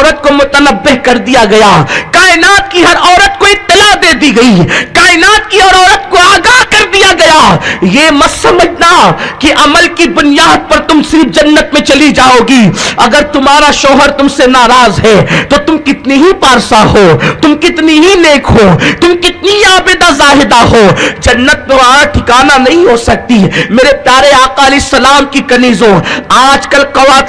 عورت کو متنبہ کر دیا گیا، کائنات کی ہر عورت کو اطلاع دے دی گئی، کائنات کی ہر عورت کو آگاہ کر دیا گیا، یہ مت سمجھنا کہ عمل کی بنیاد پر تم صرف جنت میں چلی جاؤ گی۔ اگر تمہارا شوہر تم سے ناراض ہے تو تم کتنی ہی پارسا ہو، تم کتنی ہی نیک ہو، تم کتنی عابدہ زاہدہ ہو، جنت تمہارا ٹھکانہ نہیں ہو سکتی۔ میرے پیارے آقا علیہ السلام کی کنیزوں، آج کل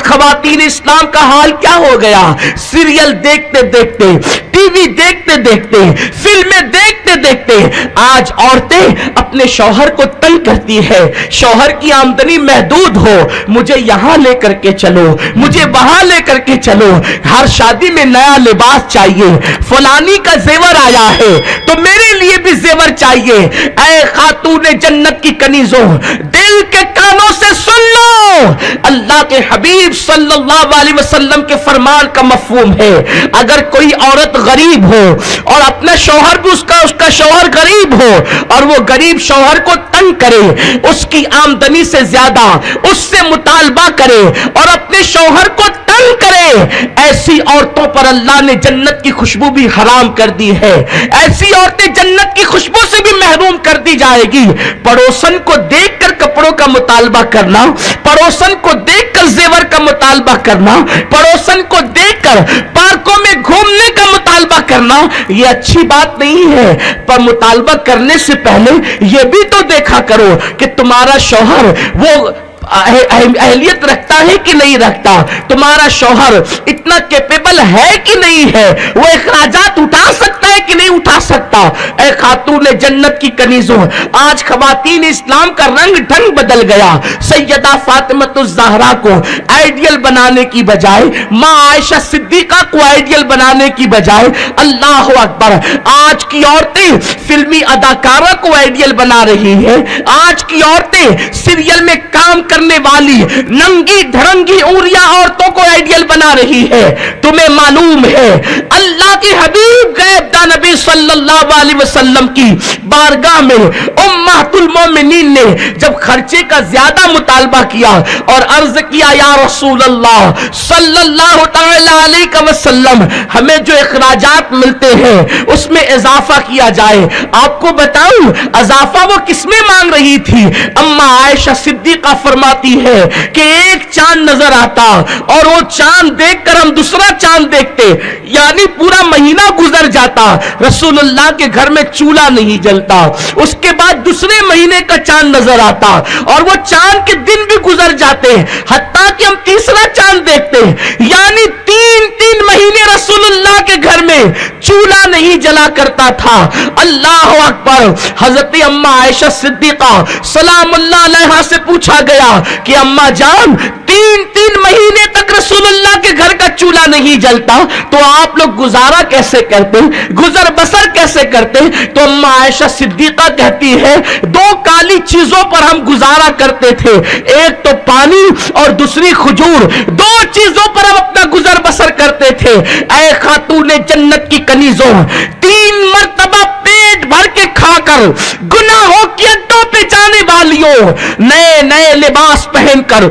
خواتین اسلام کا حال کیا ہو گیا؟ سیریل دیکھتے دیکھتے، ٹی وی دیکھتے دیکھتے، فلمیں دیکھتے دیکھتے آج عورتیں اپنے شوہر کو تنگ کرتی ہے۔ شوہر کی آمدنی محدود ہو، مجھے یہاں لے کر کے چلو، مجھے وہاں لے کر کے چلو، ہر شادی میں نیا لباس چاہیے، فلانی کا زیور آیا ہے تو میرے لیے بھی زیور چاہیے۔ اے خاتون جنت کی کنیزوں، دل کے کانوں سے سن لو، اللہ کے حبیب صلی اللہ علیہ وسلم کے فرمان کا مفہوم ہے، اگر کوئی عورت غریب ہو اور اپنا شوہر بھی اس کا شوہر غریب ہو اور وہ غریب شوہر کو تنگ کرے، اس کی آمدنی سے زیادہ اس سے مطالبہ کرے اور اپنے شوہر کو تنگ کرے، ایسی عورتوں پر اللہ نے جنت کی خوشبو بھی حرام کر دی ہے، ایسی عورتیں جنت کی خوشبو سے بھی محروم کر دی جائے گی۔ پڑوسن کو دیکھ کر کپڑوں کا مطالبہ کرنا، پڑوسن کو دیکھ کر زیور کا مطالبہ کرنا، پڑوسن کو دیکھ کر پارکوں میں گھومنے کا مطالبہ کرنا، یہ اچھی بات نہیں ہے، پر مطالبہ کرنے سے پہلے یہ بھی تو دیکھا کرو کہ تمہارا شوہر وہ اہلیت رکھتا ہے کہ نہیں رکھتا، تمہارا شوہر اتنا کیپیبل ہے کہ نہیں ہے، وہ اخراجات اٹھا سکتا ہے کہ نہیں اٹھا سکتا۔ اے خاتون جنت کی کنیزوں، آج خواتین اسلام کا رنگ ڈھنگ بدل گیا۔ سیدہ فاطمہ الزہرا کو آئیڈیل بنانے کی بجائے، ماں عائشہ صدیقہ کو آئیڈیل بنانے کی بجائے، اللہ اکبر، آج کی عورتیں فلمی اداکارہ کو آئیڈیل بنا رہی ہیں، آج کی عورتیں سیریل میں کام کرنے والی ننگی دھڑنگی عوریاں عورتوں کو آئیڈیل بنا رہی ہے۔ تمہیں معلوم ہے اللہ کے حبیب غیب دان نبی صلی اللہ علیہ وسلم کی بارگاہ میں امہات المومنین نے جب خرچے کا زیادہ مطالبہ کیا اور عرض کیا، یا رسول اللہ صلی اللہ تعالی علیہ وسلم، ہمیں جو اخراجات ملتے ہیں اس میں اضافہ کیا جائے۔ آپ کو بتاؤں اضافہ وہ کس میں مانگ رہی تھی؟ اما عائشہ صدیقہ فرماتی ہے کہ ایک چاند نظر آتا اور وہ چاند دیکھ کر ہم دوسرا چاند دیکھتے، یعنی پورا مہینہ گزر جاتا، رسول اللہ کے گھر میں چولہا نہیں جلتا، اس کے بعد دوسرے مہینے کا چاند نظر آتا اور وہ چاند کے دن بھی گزر جاتے، حتیٰ کہ ہم تیسرا چاند دیکھتے، یعنی تین مہینے رسول اللہ کے گھر میں چولہا نہیں جلا کرتا تھا۔ اللہ اکبر، حضرت اما عائشہ صدیقہ سلام اللہ علیہا سے پوچھا گیا کہ اما جان، تین مہینے تک رسول اللہ کے گھر کا چولہا نہیں جلتا تو آپ لوگ گزارا کیسے کرتے، گزر بسر کیسے کرتے؟ تو اما عائشہ صدیقہ کہتی ہے، دو کالی چیزوں پر ہم گزارا کرتے تھے، ایک تو پانی اور دوسری کھجور، دو چیزوں پر ہم اپنا گزر بسر کرتے تھے۔ اے خاتون جنت کی کنیزوں، 3 مرتبہ پیٹ بھر کے کھا کر گناہوں کی اڈوں پہ جانے والیوں، نئے لباس پہن کر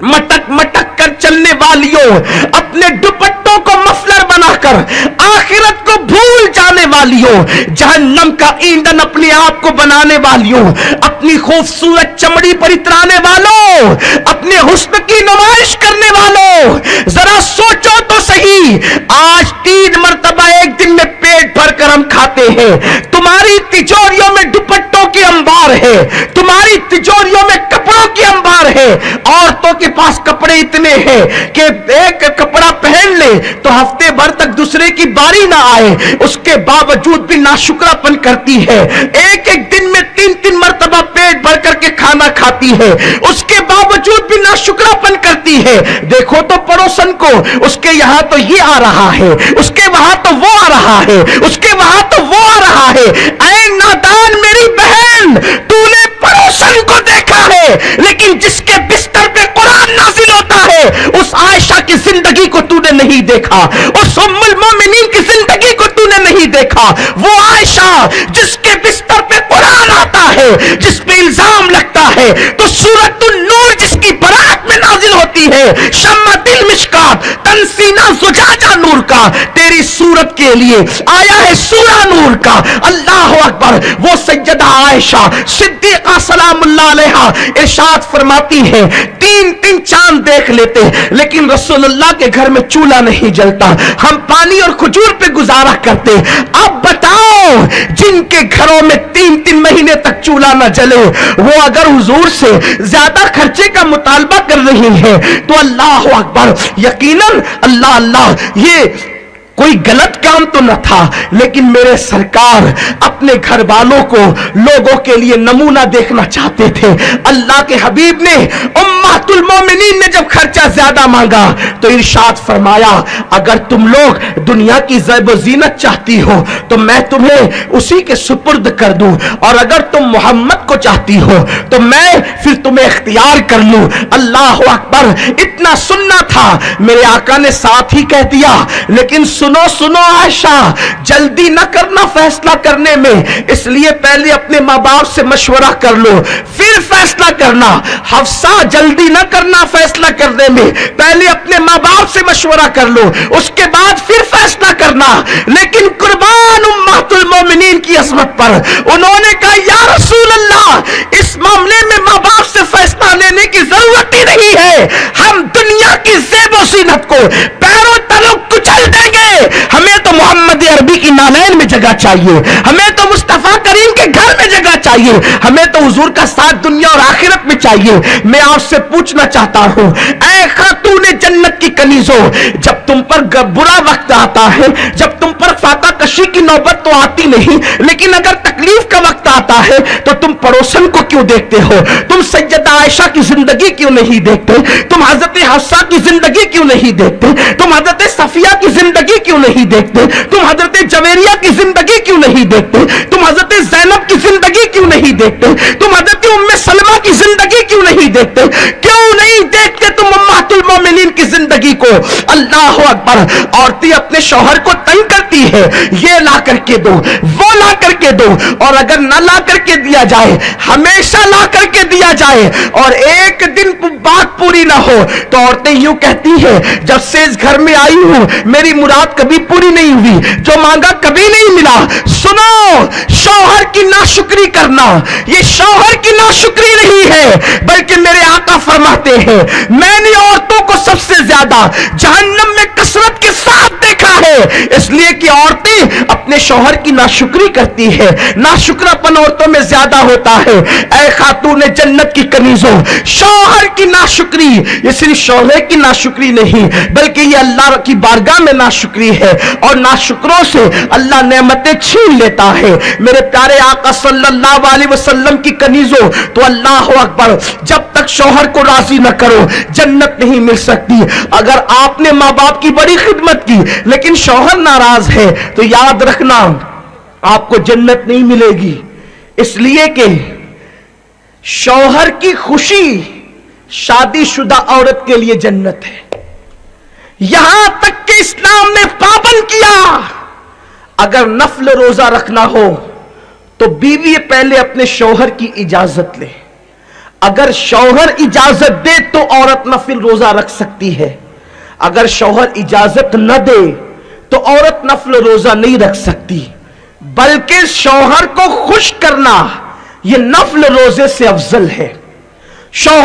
مٹک مٹک کر چلنے والیوں، اپنے دوپٹوں کو مفلر بنا کر آخرت کو بھول جانے والیوں، جہنم کا ایندھن اپنے آپ کو بنانے والیوں، اپنی خوبصورت چمڑی پر اترانے والوں، اپنے حسن کی نمائش کرنے والوں، ذرا سوچو تو صحیح، آج 3 مرتبہ ایک دن میں پیٹ بھر کر ہم کھاتے ہیں، تمہاری تجوریوں میں دوپٹوں کے انبار ہے، تمہاری تجوریوں میں کپڑوں کے انبار ہے، عورتوں کے پاس کپڑے اتنے ہیں کہ ایک کپڑا پہن لے تو ہفتے بھر تک دوسرے کی باری نہ آئے، اس کے باوجود بھی ناشکرا پن کرتی ہے، ایک دن میں 3 مرتبہ پیٹ بھر کر کے کھانا کھاتی ہے، اس کے باوجود بھی ناشکرا پن کرتی ہے۔ دیکھو تو پڑوسن کو، اس کے یہاں تو یہ آ رہا ہے، اس کے وہاں تو وہ آ رہا ہے، اس کے وہاں تو وہ آ رہا ہے۔ اے نادان میری بہن، تو نے پڑوسن کو دیکھا ہے لیکن جس کے بستر پہ قرآن نازل ہوتا ہے اس عائشہ کی زندگی کو تو نے نہیں دیکھا، اس ام المومنین کی زندگی کو تو نے نہیں دیکھا۔ وہ عائشہ جس کے بستر پہ قرآن آتا ہے، جس پہ الزام لگتا ہے تو سورۃ النور جس کی برات میں نازل ہوتی ہے، شمع دل مشکات تنسینہ زجاجہ نور کیا تیری صورت کے لیے آیا ہے سورہ نور کا. اللہ اکبر. وہ سیدہ عائشہ صدیقہ سلام اللہ علیہا ارشاد فرماتی ہے تین چاند دیکھ لیتے لیکن رسول اللہ کے گھر میں چولہا نہیں جلتا, ہم پانی اور کھجور پہ گزارا کرتے. اب بتاؤ جن کے گھروں میں 3 مہینے تک چولہا نہ جلے وہ اگر حضور سے زیادہ خرچے کا مطالبہ کر رہی ہے تو اللہ اکبر, یقیناً اللہ یہ کوئی غلط کام تو نہ تھا, لیکن میرے سرکار اپنے گھر والوں کو لوگوں کے لیے نمونہ دیکھنا چاہتے تھے. اللہ کے حبیب نے امہات المومنین نے جب خرچہ زیادہ مانگا تو ارشاد فرمایا اگر تم لوگ دنیا کی زیب و زینت چاہتی ہو تو میں تمہیں اسی کے سپرد کر دوں, اور اگر تم محمد کو چاہتی ہو تو میں پھر تمہیں اختیار کر لوں. اللہ اکبر. اتنا سننا تھا, میرے آقا نے ساتھ ہی کہہ دیا لیکن سنو عائشہ, جلدی نہ کرنا فیصلہ کرنے میں, اس لیے پہلے اپنے ماں باپ سے مشورہ کر لو پھر فیصلہ کرنا. حفصہ جلدی نہ کرنا فیصلہ کرنے میں, پہلے اپنے ماں باپ سے مشورہ کر لو اس کے بعد پھر فیصلہ کرنا. لیکن قربان امہات المومنین کی عظمت پر انہوں نے کہا یا رسول اللہ اس معاملے میں ماں باپ سے فیصلہ لینے کی ضرورت ہی نہیں ہے, ہم دنیا کی زیب و زینت کو پیروں تلوں کچل دیں گے. ہمیں تو محمد عربی کی نالین میں جگہ چاہیے, ہمیں تو مصطفیٰ کریم کے گھر میں جگہ چاہیے, ہمیں تو حضور کا ساتھ دنیا اور آخرت میں چاہیے. میں آپ سے پوچھنا چاہتا ہوں اے خاتون جنت کی کنیزوں, جب تم پر برا وقت آتا ہے, جب تم پر فاتح کشی کی نوبت تو آتی نہیں, لیکن اگر تکلیف کا وقت آتا ہے تو تم پڑوسن کو کیوں دیکھتے ہو, تم سیدہ عائشہ کی زندگی کیوں نہیں دیکھتے, تم حضرت حفصہ کی زندگی کیوں نہیں دیکھتے, تم حضرت صفیہ کی زندگی کیوں نہیں دیکھتے, تم حضرت جویریہ کی زندگی کیوں نہیں دیکھتے, تم حضرت زینب کی زندگی کیوں نہیں دیکھتے, تم حضرت ام سلمہ کی زندگی کیوں نہیں دیکھتے, کیوں نہیں دیکھتے تم امہات المومنین کی زندگی کو. اللہ اکبر. عورتیں اپنے شوہر کو تنگ کرتی ہے, یہ لا کر کے دو وہ لا کر کے دو, اور اگر نہ لا کر کے دیا جائے ہمیشہ لا کر کے دیا جائے اور ایک دن بات پوری نہ ہو تو عورتیں یوں کہتی ہے جب سے اس گھر میں آئی ہوں میری مراد کبھی پوری نہیں ہوئی, جو مانگا کبھی نہیں ملا. سنو, شوہر کی ناشکری کرنا یہ شوہر کی ناشکری نہیں ہے, بلکہ میرے آقا فرماتے ہیں میں نے عورتوں کو سب سے زیادہ جہنم میں کثرت کے ساتھ دیکھا ہے, اس لیے کہ عورتیں اپنے شوہر کی ناشکری کرتی ہے, ناشکراپن عورتوں میں زیادہ ہوتا ہے. اے خاتون جنت کی کنیزوں, شوہر کی ناشکری یہ صرف شوہر کی ناشکری نہیں بلکہ یہ اللہ کی بارگاہ میں ناشکری ہے, اور ناشکروں سے اللہ نعمتیں چھین لیتا ہے. میرے پیارے آقا صلی اللہ علیہ وسلم کی کنیزوں, تو اللہ اکبر, جب تک شوہر کو راضی نہ کرو جنت نہیں مل سکتی. اگر آپ نے ماں باپ کی بڑی خدمت کی لیکن شوہر ناراض ہے تو یاد رکھنا آپ کو جنت نہیں ملے گی, اس لیے کہ شوہر کی خوشی شادی شدہ عورت کے لیے جنت ہے. یہاں تک کہ اسلام نے پابند کیا اگر نفل روزہ رکھنا ہو تو بیوی پہلے اپنے شوہر کی اجازت لے, اگر شوہر اجازت دے تو عورت نفل روزہ رکھ سکتی ہے, اگر شوہر اجازت نہ دے تو عورت نفل روزہ نہیں رکھ سکتی. بلکہ شوہر کو خوش کرنا یہ نفل روزے سے افضل ہے. شوہر